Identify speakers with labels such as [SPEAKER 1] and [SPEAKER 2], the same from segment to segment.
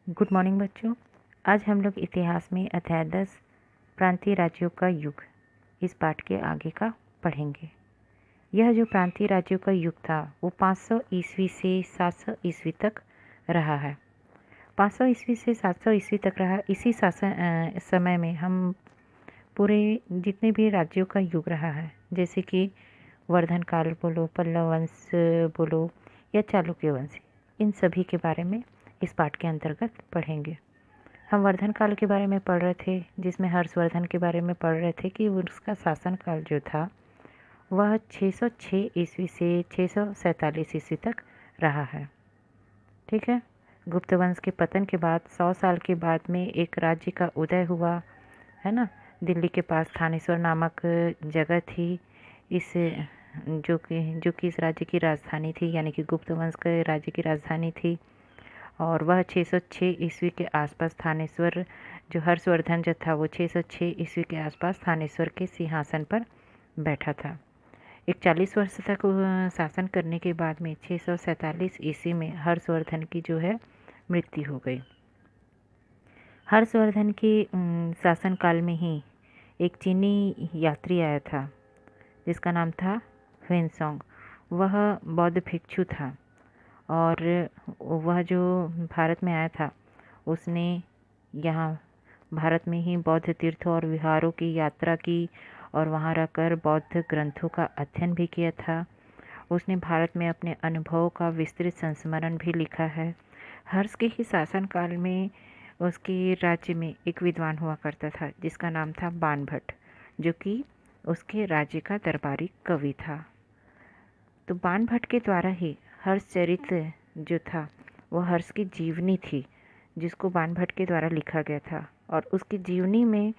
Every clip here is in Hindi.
[SPEAKER 1] गुड मॉर्निंग बच्चों। आज हम लोग इतिहास में अध्याय 10 प्रांतीय राज्यों का युग इस पाठ के आगे का पढ़ेंगे। यह जो प्रांतीय राज्यों का युग था वो 500 ईस्वी से 700 ईस्वी तक रहा है। 500 ईस्वी से 700 ईस्वी तक रहा। इसी समय में हम पूरे जितने भी राज्यों का युग रहा है, जैसे कि वर्धन काल बोलो, पल्लव वंश बोलो या चालुक्य वंश, इन सभी के बारे में इस पाठ के अंतर्गत पढ़ेंगे। हम वर्धन काल के बारे में पढ़ रहे थे, जिसमें हर्षवर्धन के बारे में पढ़ रहे थे कि उसका शासनकाल जो था वह 606 ईस्वी से 647 ईस्वी तक रहा है। ठीक है। गुप्त वंश के पतन के बाद 100 साल के बाद में एक राज्य का उदय हुआ है ना। दिल्ली के पास थानेश्वर नामक जगह थी, इस जो कि इस राज्य की राजधानी थी, यानी कि गुप्त वंश के राज्य की राजधानी थी। और वह 606 ईस्वी के आसपास थानेश्वर, जो हर्षवर्धन जो था वो 606 ईस्वी के आसपास थानेश्वर के सिंहासन पर बैठा था। 41 वर्ष तक शासन करने के बाद में 647 ईस्वी में हर्षवर्धन की जो है मृत्यु हो गई। हर्षवर्धन के शासनकाल में ही एक चीनी यात्री आया था जिसका नाम था ह्वेनसांग। वह बौद्ध भिक्षु था और वह जो भारत में आया था उसने यहाँ भारत में ही बौद्ध तीर्थों और विहारों की यात्रा की और वहाँ रहकर बौद्ध ग्रंथों का अध्ययन भी किया था। उसने भारत में अपने अनुभवों का विस्तृत संस्मरण भी लिखा है। हर्ष के ही शासनकाल में उसके राज्य में एक विद्वान हुआ करता था जिसका नाम था बाणभट्ट, जो कि उसके राज्य का दरबारी कवि था। तो बाणभट्ट के द्वारा ही हर्षचरित्र जो था वो हर्ष की जीवनी थी, जिसको बाणभट्ट के द्वारा लिखा गया था। और उसकी जीवनी में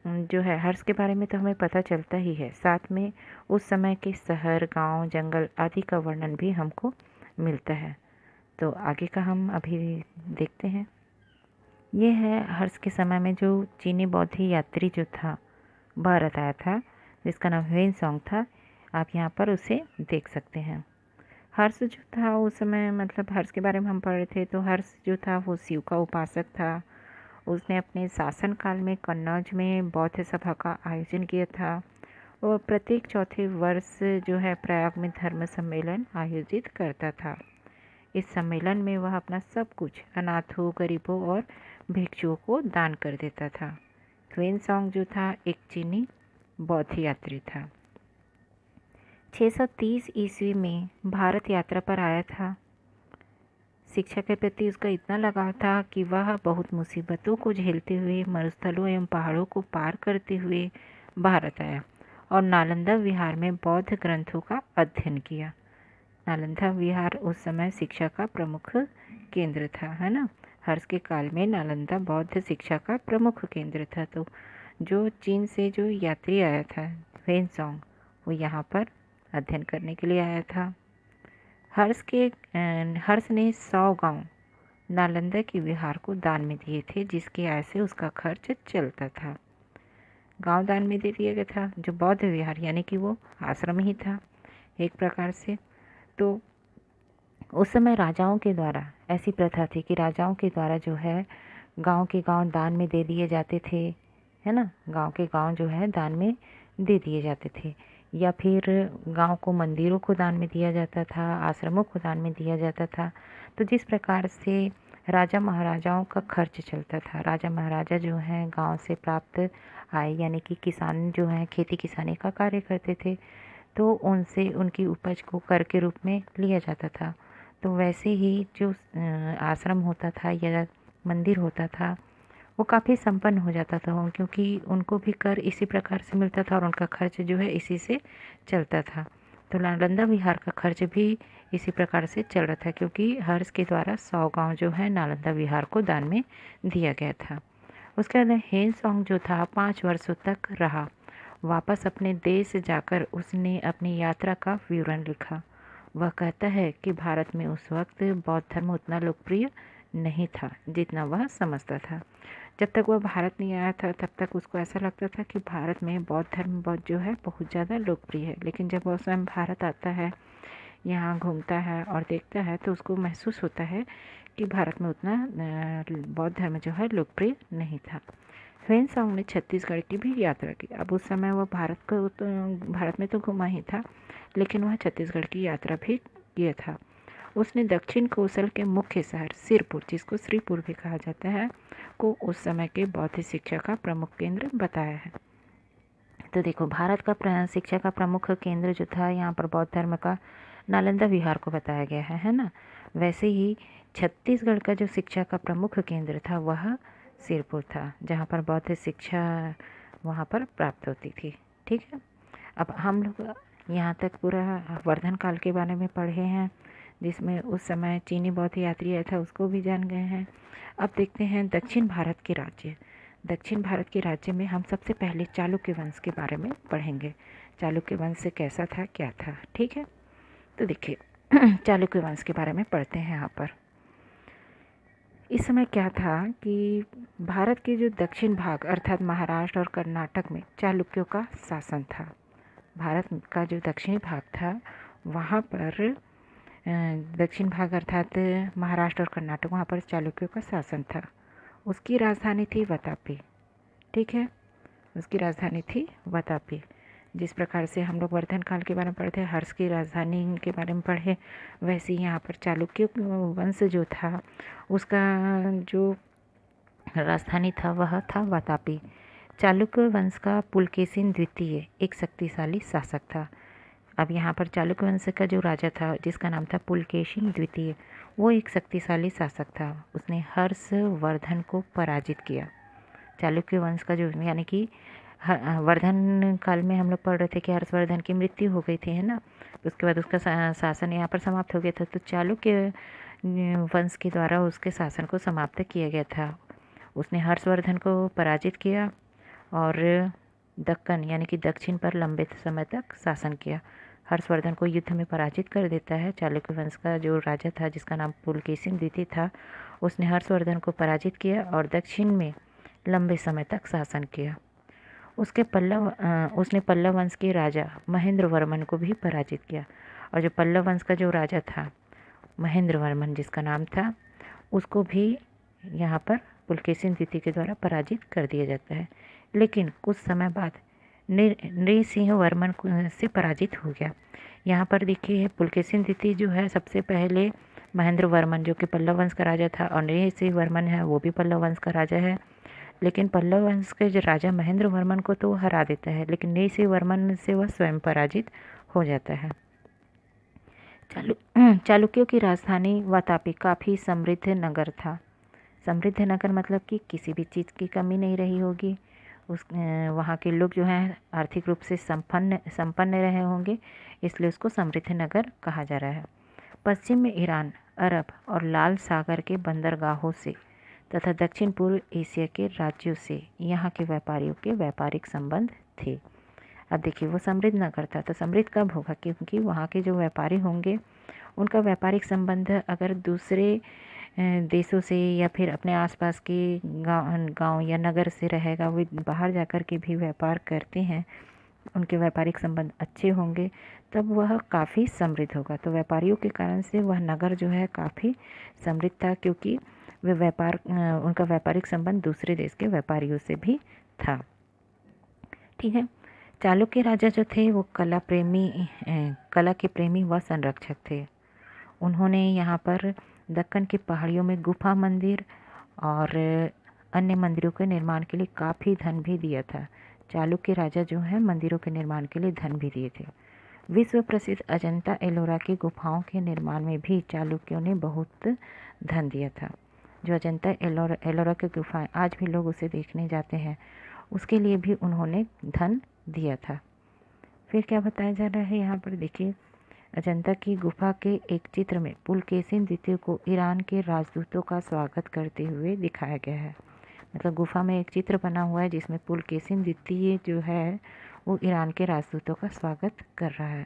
[SPEAKER 1] जो है हर्ष के बारे में तो हमें पता चलता ही है, साथ में उस समय के शहर, गांव, जंगल आदि का वर्णन भी हमको मिलता है। तो आगे का हम अभी देखते हैं। ये है हर्ष के समय में जो चीनी बौद्ध यात्री जो था भारत आया था, जिसका नाम ह्वेनसांग था। आप यहाँ पर उसे देख सकते हैं। हर्ष जो था उस समय, मतलब हर्ष के बारे में हम पढ़ रहे थे, तो हर्ष जो था वो शिव का उपासक था। उसने अपने शासनकाल में कन्नौज में बौद्ध सभा का आयोजन किया था और प्रत्येक चौथे वर्ष जो है प्रयाग में धर्म सम्मेलन आयोजित करता था। इस सम्मेलन में वह अपना सब कुछ अनाथों, गरीबों और भिक्षुओं को दान कर देता था। ह्वेनसांग जो था एक चीनी बौद्ध यात्री था। 630 ईस्वी में भारत यात्रा पर आया था। शिक्षा के प्रति उसका इतना लगाव था कि वह बहुत मुसीबतों को झेलते हुए मरुस्थलों एवं पहाड़ों को पार करते हुए भारत आया और नालंदा विहार में बौद्ध ग्रंथों का अध्ययन किया। नालंदा विहार उस समय शिक्षा का प्रमुख केंद्र था, है ना। हर्ष के काल में नालंदा बौद्ध शिक्षा का प्रमुख केंद्र था। तो जो चीन से जो यात्री आया था ह्वेनसांग, वो यहाँ पर अध्ययन करने के लिए आया था। हर्ष ने 100 गांव नालंदा के विहार को दान में दिए थे, जिसकी आय से उसका खर्च चलता था। गांव दान में दे दिया गया था, जो बौद्ध विहार यानी कि वो आश्रम ही था एक प्रकार से। तो उस समय राजाओं के द्वारा ऐसी प्रथा थी कि राजाओं के द्वारा जो है गांव के गांव दान में दे दिए जाते थे, है ना। गांव के गांव जो है दान में दे दिए जाते थे, या फिर गांव को मंदिरों को दान में दिया जाता था, आश्रमों को दान में दिया जाता था। तो जिस प्रकार से राजा महाराजाओं का खर्च चलता था, राजा महाराजा जो हैं गांव से प्राप्त आय, यानी कि किसान जो हैं खेती किसानी का कार्य करते थे, तो उनसे उनकी उपज को कर के रूप में लिया जाता था। तो वैसे ही जो आश्रम होता था या मंदिर होता था वो काफ़ी संपन्न हो जाता था, क्योंकि उनको भी कर इसी प्रकार से मिलता था और उनका खर्च जो है इसी से चलता था। तो नालंदा विहार का खर्च भी इसी प्रकार से चल रहा था, क्योंकि हर्ष के द्वारा 100 गांव जो है नालंदा विहार को दान में दिया गया था। उसके बाद ह्वेनसांग जो था 5 वर्षों तक रहा। वापस अपने देश जाकर उसने अपनी यात्रा का विवरण लिखा। वह कहता है कि भारत में उस वक्त बौद्ध धर्म उतना लोकप्रिय नहीं था जितना वह समझता था। जब तक वह भारत नहीं आया था तब तक उसको ऐसा लगता था कि भारत में बौद्ध धर्म जो है बहुत ज़्यादा लोकप्रिय है। लेकिन जब वह स्वयं भारत आता है, यहाँ घूमता है और देखता है, तो उसको महसूस होता है कि भारत में उतना बौद्ध धर्म जो है लोकप्रिय नहीं था। ह्वेनसांग ने छत्तीसगढ़ की भी यात्रा की। अब उस समय वह भारत में तो घुमा ही था, लेकिन वह छत्तीसगढ़ की यात्रा भी किया था। उसने दक्षिण कोसल के मुख्य शहर सिरपुर, जिसको श्रीपुर भी कहा जाता है, को उस समय के बौद्ध शिक्षा का प्रमुख केंद्र बताया है। तो देखो, भारत का शिक्षा का प्रमुख केंद्र जो था यहाँ पर बौद्ध धर्म का, नालंदा विहार को बताया गया है ना। वैसे ही छत्तीसगढ़ का जो शिक्षा का प्रमुख केंद्र था वह सिरपुर था, जहाँ पर बौद्ध शिक्षा वहाँ पर प्राप्त होती थी। ठीक है, अब हम लोग यहाँ तक पूरा वर्धन काल के बारे में पढ़े हैं, जिसमें उस समय चीनी बौद्ध यात्री आया था, उसको भी जान गए हैं। अब देखते हैं दक्षिण भारत के राज्य। दक्षिण भारत के राज्य में हम सबसे पहले चालुक्य वंश के बारे में पढ़ेंगे। चालुक्य वंश कैसा था, क्या था। ठीक है, तो देखिए चालुक्य वंश के बारे में पढ़ते हैं यहाँ पर। इस समय क्या था कि भारत के जो दक्षिण भाग अर्थात महाराष्ट्र और कर्नाटक में चालुक्यों का शासन था। भारत का जो दक्षिणी भाग था वहाँ पर दक्षिण भाग अर्थात महाराष्ट्र और कर्नाटक, वहाँ पर चालुक्यों का शासन था। उसकी राजधानी थी वातापी। ठीक है, उसकी राजधानी थी वातापी। जिस प्रकार से हम लोग वर्धन काल के बारे में पढ़े, हर्ष की राजधानी के बारे में पढ़े, वैसे ही यहाँ पर चालुक्य वंश जो था उसका जो राजधानी था वह था वातापी। चालुक्य वंश का पुलकेशिन द्वितीय एक शक्तिशाली शासक था। अब यहाँ पर चालुक्य वंश का जो राजा था जिसका नाम था पुलकेशिन द्वितीय, वो एक शक्तिशाली शासक था। उसने हर्षवर्धन को पराजित किया। चालुक्य वंश का जो यानी कि वर्धन काल में हम लोग पढ़ रहे थे कि हर्षवर्धन की मृत्यु हो गई थी, है ना। उसके बाद उसका शासन यहाँ पर समाप्त हो गया था। तो चालुक्य वंश के द्वारा उसके शासन को समाप्त किया गया था। उसने हर्षवर्धन को पराजित किया और दक्कन यानी कि दक्षिण पर लंबे समय तक शासन किया। हर्षवर्धन को युद्ध में पराजित कर देता है। चालुक्य वंश का जो राजा था जिसका नाम पुलकेशिन द्वितीय था, उसने हर्षवर्धन को पराजित किया और दक्षिण में लंबे समय तक शासन किया। उसने पल्लव वंश के राजा महेंद्र वर्मन को भी पराजित किया। और जो पल्लव वंश का जो राजा था महेंद्र वर्मन जिसका नाम था, उसको भी यहाँ पर पुलकेशिन द्वितीय के द्वारा पराजित कर दिया जाता है। लेकिन कुछ समय बाद नृसिंह वर्मन से पराजित हो गया। यहाँ पर देखिए पुलकेशिन द्वितीय जो है सबसे पहले महेंद्र वर्मन जो कि पल्लव वंश का राजा था, और नृसिंह वर्मन है वो भी पल्लव वंश का राजा है। लेकिन पल्लव वंश के जो राजा महेंद्र वर्मन को तो हरा देता है, लेकिन नृसिंह वर्मन से वह स्वयं पराजित हो जाता है। चालुक्यों की राजधानी वातापी काफ़ी समृद्ध नगर था। समृद्ध नगर मतलब कि किसी भी चीज़ की कमी नहीं रही होगी। वहाँ के लोग जो हैं आर्थिक रूप से संपन्न रहे होंगे, इसलिए उसको समृद्ध नगर कहा जा रहा है। पश्चिम में ईरान, अरब और लाल सागर के बंदरगाहों से तथा दक्षिण पूर्व एशिया के राज्यों से यहाँ के व्यापारियों के व्यापारिक संबंध थे। अब देखिए वो समृद्ध नगर था, तो समृद्ध कब होगा, क्योंकि वहाँ के जो व्यापारी होंगे उनका व्यापारिक संबंध अगर दूसरे देशों से या फिर अपने आसपास के गांव या नगर से रहेगा, वो बाहर जाकर के भी व्यापार करते हैं, उनके व्यापारिक संबंध अच्छे होंगे, तब वह काफ़ी समृद्ध होगा। तो व्यापारियों के कारण से वह नगर जो है काफ़ी समृद्ध था, क्योंकि वे उनका व्यापारिक संबंध दूसरे देश के व्यापारियों से भी था। ठीक है, चालुक्य राजा जो थे वो कला के प्रेमी व संरक्षक थे। उन्होंने यहाँ पर दक्कन की पहाड़ियों में गुफा मंदिर और अन्य मंदिरों के निर्माण के लिए काफ़ी धन भी दिया था। चालुक्य राजा जो है मंदिरों के निर्माण के लिए धन भी दिए थे। विश्व प्रसिद्ध अजंता एलोरा की गुफाओं के निर्माण में भी चालुक्यों ने बहुत धन दिया था। जो अजंता एलोरा की गुफाएं आज भी लोग उसे देखने जाते हैं, उसके लिए भी उन्होंने धन दिया था। फिर क्या बताया जा रहा है यहाँ पर देखिए, अजंता की गुफा के एक चित्र में पुलकेशिन द्वितीय को ईरान के राजदूतों का स्वागत करते हुए दिखाया गया है। मतलब गुफा में एक चित्र बना हुआ है जिसमें पुलकेशिन द्वितीय जो है वो ईरान के राजदूतों का स्वागत कर रहा है।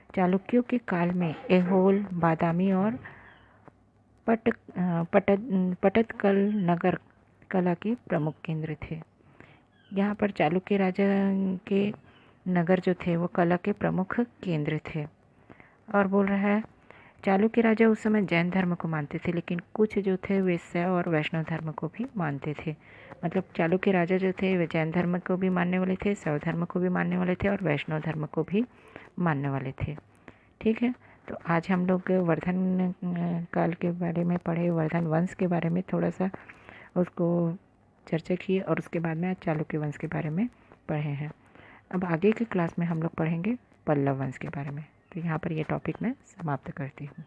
[SPEAKER 1] चालुक्यों के काल में ऐहोल, बादामी और पट्टदकल नगर कला के प्रमुख केंद्र थे। यहाँ पर चालुक्य राजा के नगर जो थे वो कला के प्रमुख केंद्र थे। और बोल रहा है चालुक्य राजा उस समय जैन धर्म को मानते थे, लेकिन कुछ जो थे वे शैव और वैष्णव धर्म को भी मानते थे। मतलब चालुक्य राजा जो थे वे जैन धर्म को भी मानने वाले थे, शैव धर्म को भी मानने वाले थे और वैष्णव धर्म को भी मानने वाले थे। ठीक है, तो आज हम लोग वर्धन काल के बारे में पढ़े, वर्धन वंश के बारे में थोड़ा सा उसको चर्चा किए और उसके बाद में आज चालुक्य वंश के बारे में पढ़े हैं। अब आगे की क्लास में हम लोग पढ़ेंगे पल्लव वंश के बारे में। तो यहाँ पर ये टॉपिक मैं समाप्त करती हूँ।